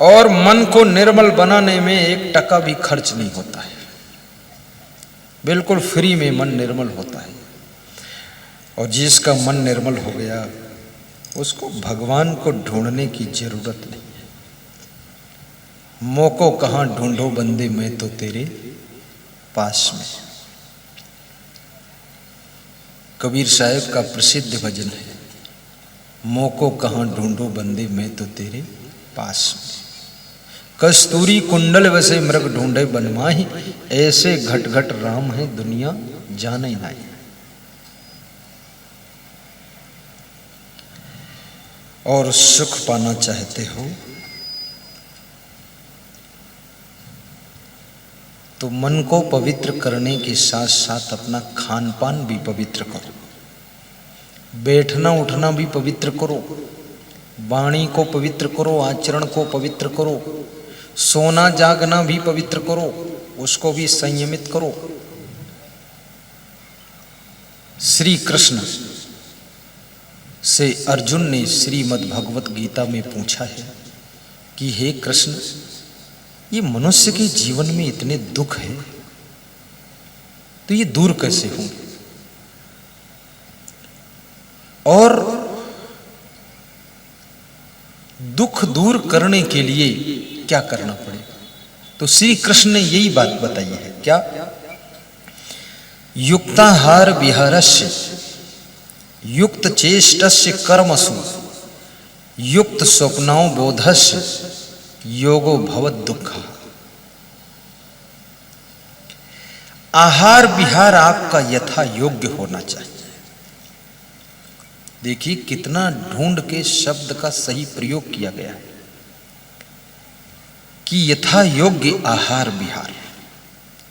और मन को निर्मल बनाने में 1 टका भी खर्च नहीं होता है, बिल्कुल फ्री में मन निर्मल होता है। और जिसका मन निर्मल हो गया उसको भगवान को ढूंढने की जरूरत नहीं है। मोको कहाँ ढूंढो बंदे, मैं तो तेरे पास में। कबीर साहब का प्रसिद्ध भजन है, मोको कहाँ ढूंढो बंदे, मैं तो तेरे पास में। कस्तूरी कुंडल वैसे मृग ढूंढे बनमाही, ऐसे घट घट राम है दुनिया जाने नहीं। और सुख पाना चाहते हो तो मन को पवित्र करने के साथ साथ अपना खान पान भी पवित्र करो, बैठना उठना भी पवित्र करो, वाणी को पवित्र करो, आचरण को पवित्र करो, सोना जागना भी पवित्र करो, उसको भी संयमित करो। श्री कृष्ण से अर्जुन ने श्रीमद् भगवत गीता में पूछा है कि हे कृष्ण, ये मनुष्य के जीवन में इतने दुख है तो ये दूर कैसे होंगे, और दुख दूर करने के लिए क्या करना पड़ेगा? तो श्री कृष्ण ने यही बात बताई है। क्या? युक्ताहार विहारस्य युक्त चेष्टस्य कर्मसु युक्त स्वप्नौ बोधस्य योगो भवत दुख। आहार विहार आपका यथा योग्य होना चाहिए। देखिए कितना ढूंढ के शब्द का सही प्रयोग किया गया है कि यथा योग्य आहार विहार।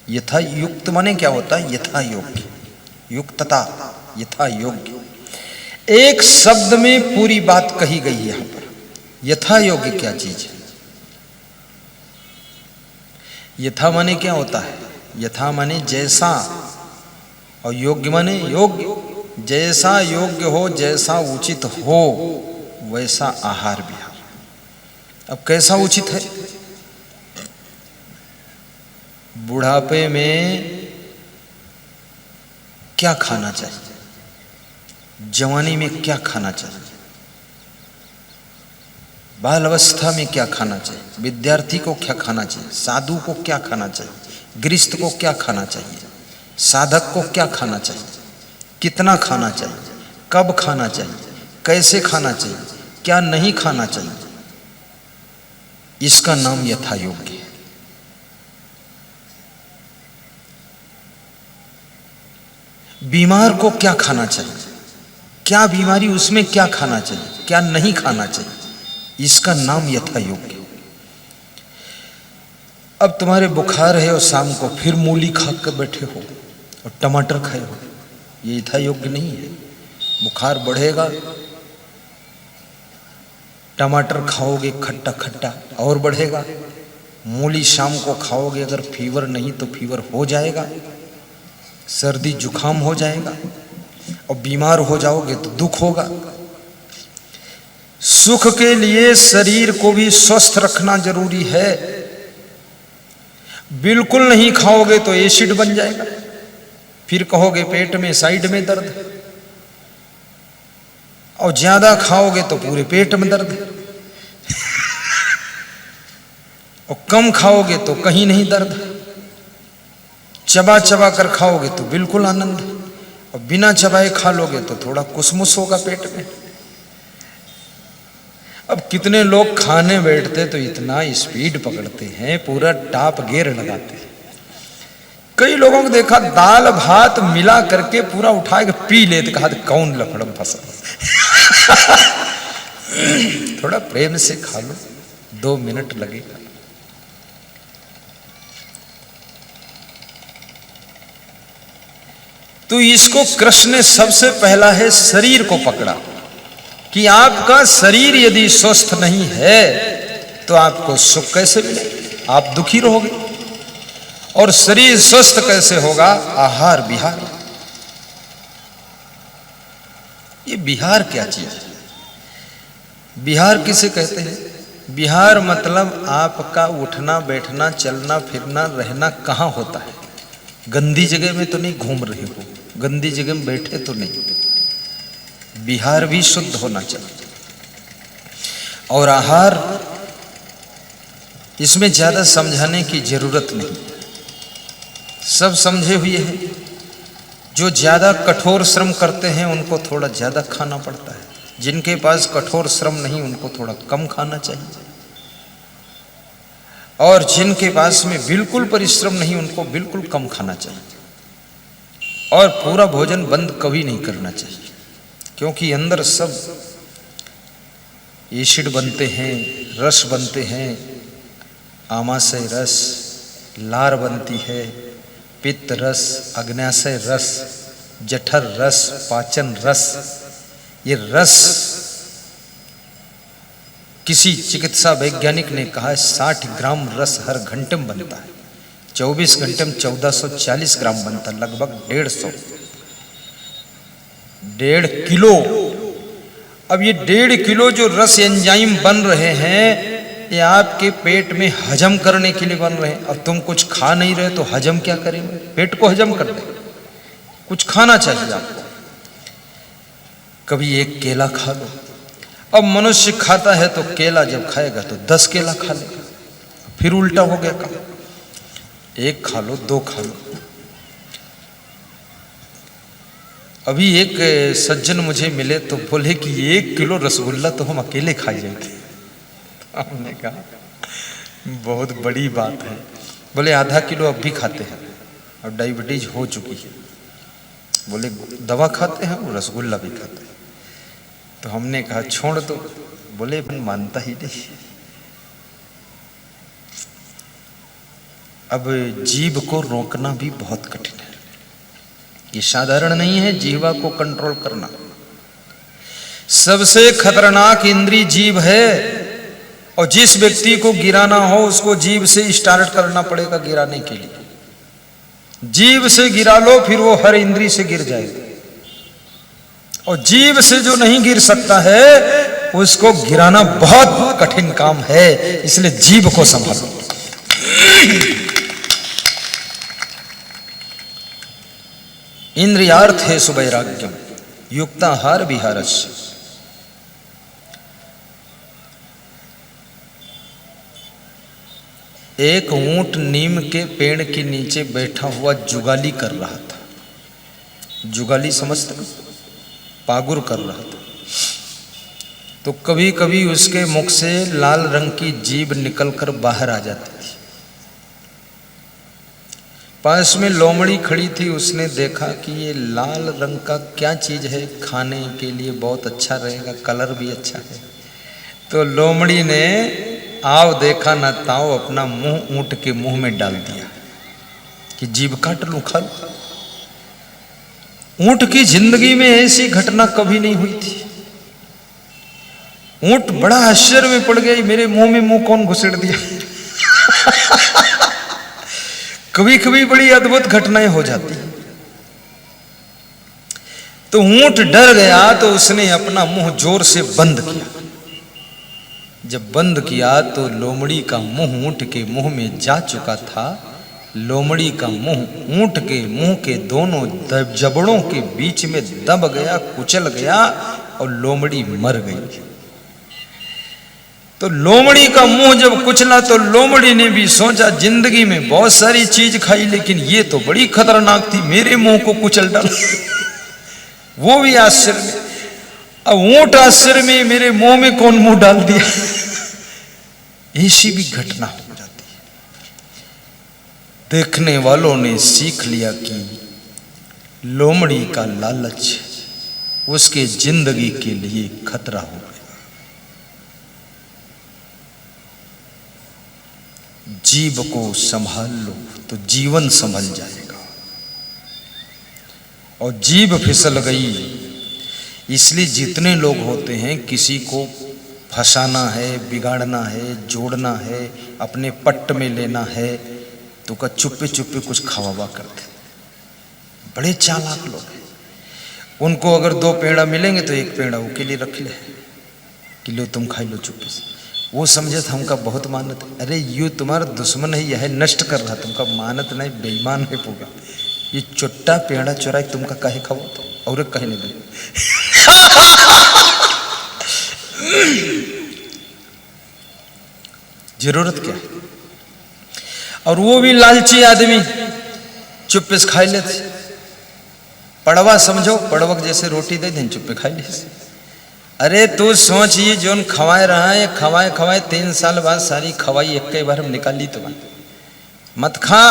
यथा युक्त माने क्या होता है? यथा योग्य, युक्तता, यथा योग्य। एक शब्द में पूरी बात कही गई है यहां पर। यथा योग्य क्या चीज है? यथा माने क्या होता है? यथा माने जैसा, और योग्य माने योग्य। जैसा योग्य हो, जैसा उचित हो वैसा आहार विहार। अब कैसा उचित है? बुढ़ापे में क्या खाना चाहिए, जवानी में क्या खाना चाहिए, बाल अवस्था में क्या खाना चाहिए, विद्यार्थी को क्या खाना चाहिए, साधु को क्या खाना चाहिए, गृहस्थ को क्या खाना चाहिए, साधक को क्या खाना चाहिए, कितना खाना चाहिए, कब खाना चाहिए, कैसे खाना चाहिए, क्या नहीं खाना चाहिए, इसका नाम यथा योग्य है। बीमार को क्या खाना चाहिए, क्या बीमारी उसमें क्या खाना चाहिए, क्या नहीं खाना चाहिए, इसका नाम यथा योग्य। अब तुम्हारे बुखार है और शाम को फिर मूली खा कर बैठे हो और टमाटर खाए हो, ये यथा योग्य नहीं है। बुखार बढ़ेगा, टमाटर खाओगे खट्टा खट्टा और बढ़ेगा। मूली शाम को खाओगे, अगर फीवर नहीं तो फीवर हो जाएगा, सर्दी जुकाम हो जाएगा, और बीमार हो जाओगे तो दुख होगा। सुख के लिए शरीर को भी स्वस्थ रखना जरूरी है। बिल्कुल नहीं खाओगे तो एसिड बन जाएगा, फिर कहोगे पेट में साइड में दर्द है, और ज्यादा खाओगे तो पूरे पेट में दर्द है, और कम खाओगे तो कहीं नहीं दर्द है। चबा चबा कर खाओगे तो बिल्कुल आनंद है, और बिना चबाए खा लोगे तो थोड़ा कुसमुस होगा पेट में। अब कितने लोग खाने बैठते तो इतना स्पीड पकड़ते हैं, पूरा टॉप गियर लगाते हैं। कई लोगों को देखा दाल भात मिला करके पूरा उठा के पी लेते, कहा कौन लफड़म फंसा। थोड़ा प्रेम से खा लो, 2 मिनट लगेगा। तो इसको कृष्ण ने सबसे पहला है शरीर को पकड़ा कि आपका शरीर यदि स्वस्थ नहीं है तो आपको सुख कैसे मिलेगा, आप दुखी रहोगे। और शरीर स्वस्थ कैसे होगा? आहार विहार। ये विहार क्या चीज है? विहार किसे कहते हैं? विहार मतलब आपका उठना बैठना चलना फिरना रहना कहाँ होता है? गंदी जगह में तो नहीं घूम रहे हो, गंदी जगह में बैठे तो नहीं। विहार भी शुद्ध होना चाहिए। और आहार, इसमें ज्यादा समझाने की जरूरत नहीं, सब समझे हुए हैं। जो ज्यादा कठोर श्रम करते हैं उनको थोड़ा ज्यादा खाना पड़ता है, जिनके पास कठोर श्रम नहीं उनको थोड़ा कम खाना चाहिए, और जिनके पास में बिल्कुल परिश्रम नहीं उनको बिल्कुल कम खाना चाहिए। और पूरा भोजन बंद कभी नहीं करना चाहिए, क्योंकि अंदर सब एसिड बनते हैं, रस बनते हैं, आमाशय रस, लार बनती है, पित्त रस, अग्न्याशय रस, जठर रस, पाचन रस। ये रस किसी चिकित्सा वैज्ञानिक ने कहा 60 ग्राम रस हर घंटे में बनता है, 24 घंटे में 1440 ग्राम बनता है, लगभग 1.5 किलो। अब ये 1.5 किलो जो रस एंजाइम बन रहे हैं ये आपके पेट में हजम करने के लिए बन रहे हैं। अब तुम कुछ खा नहीं रहे तो हजम क्या करेंगे? पेट को हजम कर दे, कुछ खाना चाहिए आपको। कभी एक केला खा लो। अब मनुष्य खाता है तो केला जब खाएगा तो 10 केला खा लेगा, फिर उल्टा हो गया काम। एक खा लो, 2 खा लो। अभी एक सज्जन मुझे मिले तो बोले कि 1 किलो रसगुल्ला तो हम अकेले खा जाएंगे। हमने कहा बहुत बड़ी बात है। बोले आधा किलो अब भी खाते हैं और डायबिटीज हो चुकी है। बोले दवा खाते हैं और रसगुल्ला भी खाते हैं। तो हमने कहा छोड़ दो। बोले मैं मानता ही नहीं। अब जीभ को रोकना भी बहुत कठिन है, ये साधारण नहीं है जीवा को कंट्रोल करना। सबसे खतरनाक इंद्री जीभ है, और जिस व्यक्ति को गिराना हो उसको जीभ से स्टार्ट करना पड़ेगा गिराने के लिए। जीभ से गिरा लो फिर वो हर इंद्री से गिर जाएगा, और जीभ से जो नहीं गिर सकता है उसको गिराना बहुत कठिन काम है। इसलिए जीभ को संभालो। इंद्रियार्थ है सुवैराग्यम युक्ताहार विहारस्य। एक ऊंट नीम के पेड़ के नीचे बैठा हुआ जुगाली कर रहा था। जुगाली समझते हो? पागुर कर रहा था। तो कभी कभी उसके मुख से लाल रंग की जीभ निकलकर बाहर आ जाती थी। पास में लोमड़ी खड़ी थी, उसने देखा कि ये लाल रंग का क्या चीज है, खाने के लिए बहुत अच्छा रहेगा, कलर भी अच्छा है। तो लोमड़ी ने आव देखा न ताव अपना मुंह ऊंट के मुंह में डाल दिया कि जीभ काट लूं, खा लूं। ऊंट की जिंदगी में ऐसी घटना कभी नहीं हुई थी। ऊंट बड़ा आश्चर्य में पड़ गया, मेरे मुंह में मुंह कौन घुसेड़ दिया। कभी कभी बड़ी अद्भुत घटनाएं हो जाती। तो ऊंट डर गया तो उसने अपना मुंह जोर से बंद किया। जब बंद किया तो लोमड़ी का मुंह ऊंट के मुंह में जा चुका था। लोमड़ी का मुंह ऊंट के मुंह के दोनों जबड़ों के बीच में दब गया, कुचल गया और लोमड़ी मर गई। तो लोमड़ी का मुंह जब कुचला तो लोमड़ी ने भी सोचा जिंदगी में बहुत सारी चीज खाई लेकिन ये तो बड़ी खतरनाक थी, मेरे मुंह को कुचल डाला। वो भी आश्चर्य में। अब ऊंट आश्चर्य में, मेरे मुंह में कौन मुंह डाल दिया। ऐसी भी घटना हो जाती है। देखने वालों ने सीख लिया कि लोमड़ी का लालच उसके जिंदगी के लिए खतरा हो गया। जीभ को संभाल लो तो जीवन संभल जाएगा। और जीभ फिसल गई, इसलिए जितने लोग होते हैं किसी को फंसाना है, बिगाड़ना है, जोड़ना है, अपने पट्ट में लेना है तो का चुप्पे चुप्पे कुछ खवावा करते। बड़े चालाक लोग हैं। उनको अगर 2 पेड़ा मिलेंगे तो 1 पेड़ा वो के लिए रख ले कि लो तुम खाई लो चुप्पे से। वो समझे था हमका बहुत मानत। अरे यू तुम्हारा दुश्मन है, यह नष्ट कर रहा, तुमका मानत नहीं, बेईमान है पूरा। ये चुट्टा पेड़ा चुरा तुमका कहे खाओ और कहे नहीं दे। जरूरत क्या है? और वो भी लालची आदमी चुप्पे से खाई लेते। पड़वा समझो, पड़वक जैसे रोटी दे दें चुप्पे खाई ले। अरे तू सोच, ये जोन खवाए रहा है, खवाए खवाए 3 साल बाद सारी खवाई एक के बार हम निकाल ली। तो मत खा।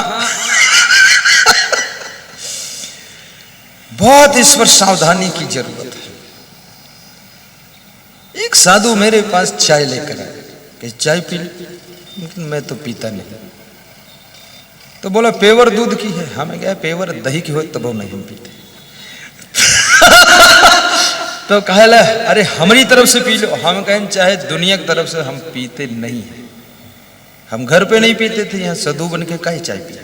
बहुत इस पर सावधानी की जरूरत है। एक साधु मेरे पास चाय लेकर आए कि चाय पी ली, लेकिन मैं तो पीता नहीं। तो बोला पेवर दूध की है। हमें क्या पेवर दही की हो तब नहीं हम पीते। तो कहला अरे हमारी तरफ से पी लो। हम कहें चाहे दुनिया की तरफ से हम पीते नहीं है। हम घर पे नहीं पीते थे, यहाँ साधु बन के काहे चाय पिया।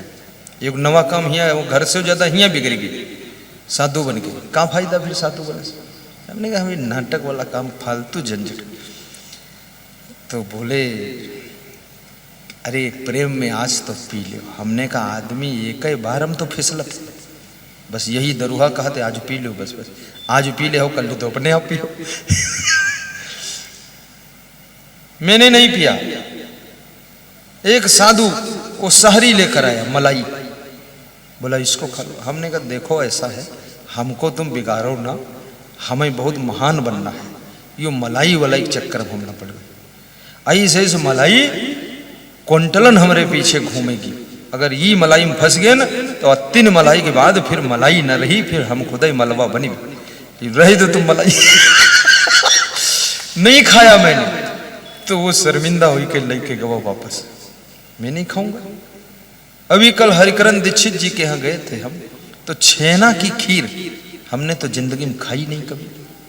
एक नवा काम हिया वो घर से ज्यादा हिया बिगड़ गई साधु बन के। कहाँ फायदा फिर साधु बने से। हमने कहा हमें नाटक वाला काम फालतू झंझट। तो बोले अरे प्रेम में आज तो पी लो। हमने कहा आदमी एक ही बार हम तो फिसलत, बस यही दरुहा कहते आज पी लो, बस बस आज पी ले हो, कल तो अपने आप पियो। मैंने नहीं पिया। एक साधु वो शहरी लेकर आया मलाई, बोला इसको खा लो। हमने कहा देखो ऐसा है, हमको तुम बिगाड़ो ना, हमें बहुत महान बनना है। यो मलाई वलाई चक्कर घूमना पड़ेगा। ऐसे ऐसे मलाई क्विंटलन हमारे पीछे घूमेगी। अगर ये मलाई में फंस गए ना तो 3 मलाई के बाद फिर मलाई न रही, फिर हम खुद ही मलबा बनी रही। तो तुम मलाई नहीं खाया मैंने। तो वो शर्मिंदा हुई के लेके गवा वापस, मैं नहीं खाऊंगा। अभी कल हरिकरण दीक्षित जी के यहाँ गए थे हम, तो छेना की खीर हमने तो जिंदगी में खाई नहीं कभी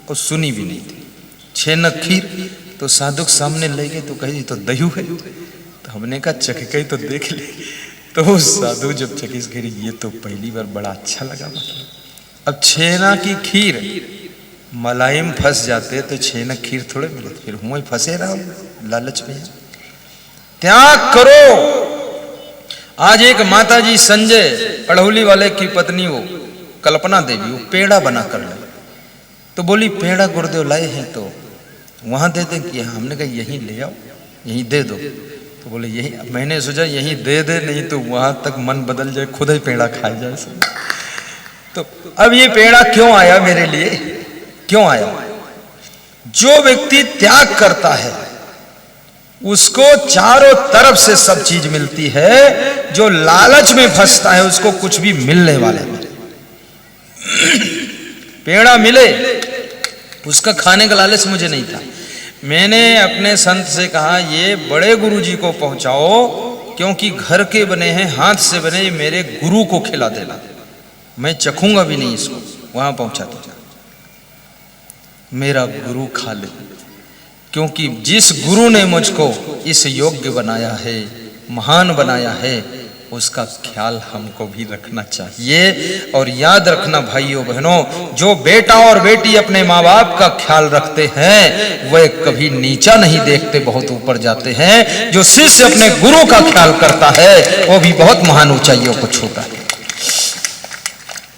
और सुनी भी नहीं थी। छेना खीर तो साधु के सामने ले गए तो कही तो दही है। तो हमने कहा चख गई तो देख ले। तो वो साधु जब चखिस गिरी, ये तो पहली बार बड़ा अच्छा लगा। मतलब अब छेना की खीर मलाई में फंस जाते तो छेना खीर थोड़े मिले, फिर हुआ फंसे रहा लालच में। त्याग करो। आज एक माता जी संजय अड़हुली वाले की पत्नी वो कल्पना देवी, वो पेड़ा बना कर लाई। तो बोली पेड़ा गुरुदेव लाए हैं तो वहां दे दें कि हमने कहा यहीं ले आओ, यहीं दे दो। तो बोले यही। मैंने सोचा यहीं दे दे, नहीं तो वहां तक मन बदल जाए, खुद ही पेड़ा खाया जाए सब। तो अब ये पेड़ा क्यों आया मेरे लिए, क्यों आया? जो व्यक्ति त्याग करता है उसको चारों तरफ से सब चीज मिलती है। जो लालच में फंसता है उसको कुछ भी मिलने वाला नहीं। पेड़ा मिले, उसका खाने का लालच मुझे नहीं था। मैंने अपने संत से कहा ये बड़े गुरु जी को पहुंचाओ, क्योंकि घर के बने हैं, हाथ से बने, मेरे गुरु को खिला देना, मैं चखूंगा भी नहीं इसको। वहां पहुंचा दो, मेरा गुरु खा ले। क्योंकि जिस गुरु ने मुझको इस योग्य बनाया है, महान बनाया है, उसका ख्याल हमको भी रखना चाहिए। और याद रखना भाइयों बहनों, जो बेटा और बेटी अपने माँ बाप का ख्याल रखते हैं वे कभी नीचा नहीं देखते, बहुत ऊपर जाते हैं। जो शिष्य अपने गुरु का ख्याल करता है वो भी बहुत महान ऊंचाइयों को छूता है।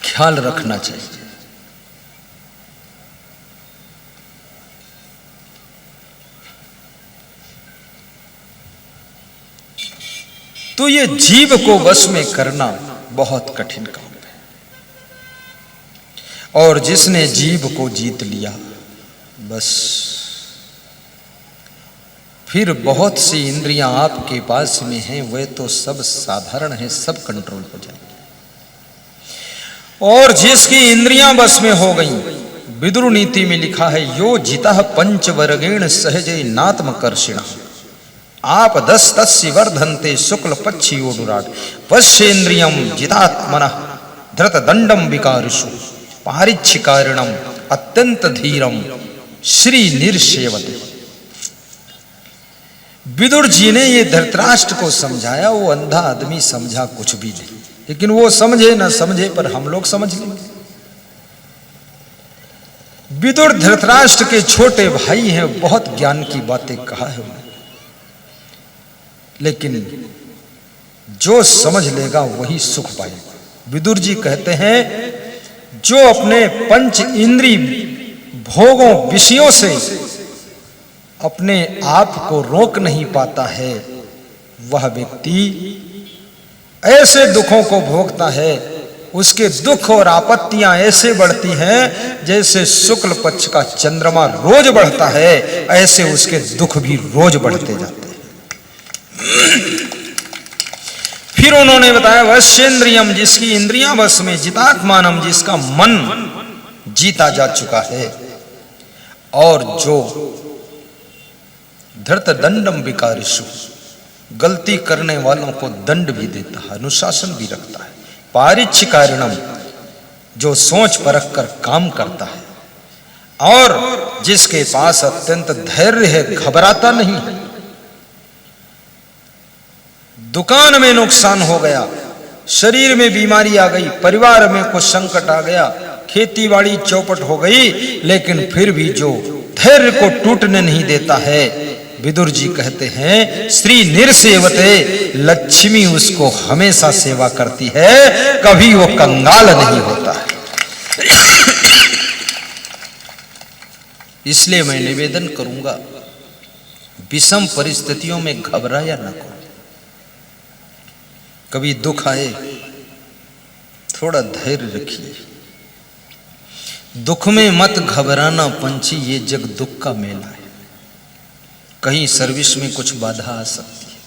ख्याल रखना चाहिए। तो ये जीव को वश में करना बहुत कठिन काम है। और जिसने जीव को जीत लिया बस फिर बहुत सी इंद्रियां आपके पास में हैं, वे तो सब साधारण हैं, सब कंट्रोल हो जाएंगे। और जिसकी इंद्रियां बस में हो गई, विदुर नीति में लिखा है यो जिता पंचवर्गेण सहजे नात्मकर्षिण आप 10 तस्य वर्धन्ते शुक्ल पक्षी ओडुराट वश्येन्द्रियम जितात्मनः धृत दंडम विकारिषु पारिच्छिकारिणम अत्यंत धीरम श्री निर्सेवते। विदुर जी ने ये धृतराष्ट्र को समझाया। वो अंधा आदमी समझा कुछ भी नहीं, लेकिन वो समझे ना समझे पर हम लोग समझ लेंगे। विदुर धृतराष्ट्र के छोटे भाई हैं, बहुत ज्ञान की बातें कहा है उन्होंने। लेकिन जो समझ लेगा वही सुख पाएगा। विदुर जी कहते हैं, जो अपने पंच इंद्रिय भोगों विषयों से अपने आप को रोक नहीं पाता है, वह व्यक्ति ऐसे दुखों को भोगता है, उसके दुख और आपत्तियां ऐसे बढ़ती हैं जैसे शुक्ल पक्ष का चंद्रमा रोज बढ़ता है, ऐसे उसके दुख भी रोज बढ़ते जाते हैं। फिर उन्होंने बताया, वश्येन्द्रियम, जिसकी इंद्रियां वश में, जितात्मानम, जिसका मन जीता जा चुका है, और जो धृत दंडम विकारिषु, गलती करने वालों को दंड भी देता है, अनुशासन भी रखता है, पारिच्छिकारिणम, जो सोच परख कर काम करता है, और जिसके पास अत्यंत धैर्य है, घबराता नहीं है। दुकान में नुकसान हो गया, शरीर में बीमारी आ गई, परिवार में कुछ संकट आ गया, खेती बाड़ी चौपट हो गई, लेकिन फिर भी जो धैर्य को टूटने नहीं देता है, विदुर जी कहते हैं, श्री निर्सेवते, लक्ष्मी उसको हमेशा सेवा करती है, कभी वो कंगाल नहीं होता है। इसलिए मैं निवेदन करूंगा, विषम परिस्थितियों में घबराया ना करो। कभी दुख आए, थोड़ा धैर्य रखिए। दुख में मत घबराना पंछी, ये जग दुख का मेला है। कहीं सर्विस में कुछ बाधा आ सकती है,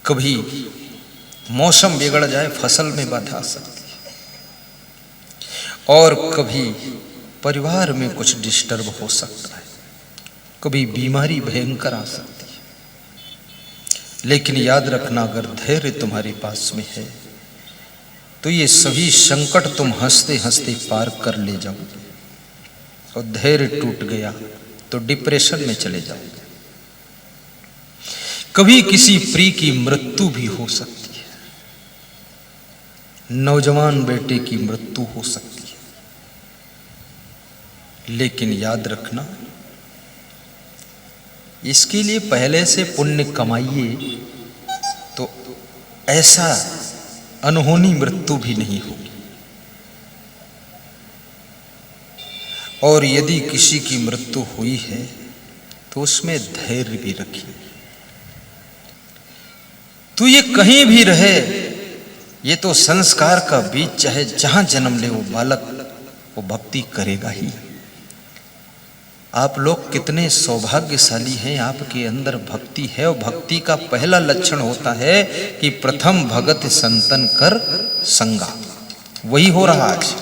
कभी मौसम बिगड़ जाए, फसल में बाधा आ सकती है, और कभी परिवार में कुछ डिस्टर्ब हो सकता है, कभी बीमारी भयंकर आ सकती है। लेकिन याद रखना, अगर धैर्य तुम्हारे पास में है तो ये सभी संकट तुम हंसते हंसते पार कर ले जाओगे। और धैर्य टूट गया तो डिप्रेशन में चले जाओगे। कभी किसी प्रिय की मृत्यु भी हो सकती है, नौजवान बेटे की मृत्यु हो सकती है, लेकिन याद रखना, इसके लिए पहले से पुण्य कमाइए तो ऐसा अनहोनी मृत्यु भी नहीं होगी। और यदि किसी की मृत्यु हुई है तो उसमें धैर्य भी रखिए। तो ये कहीं भी रहे, ये तो संस्कार का बीज, चाहे जहां जन्म ले वो बालक, वो भक्ति करेगा ही। आप लोग कितने सौभाग्यशाली हैं, आपके अंदर भक्ति है। और भक्ति का पहला लक्षण होता है कि प्रथम भगत संतन कर संगा। वही हो रहा आज।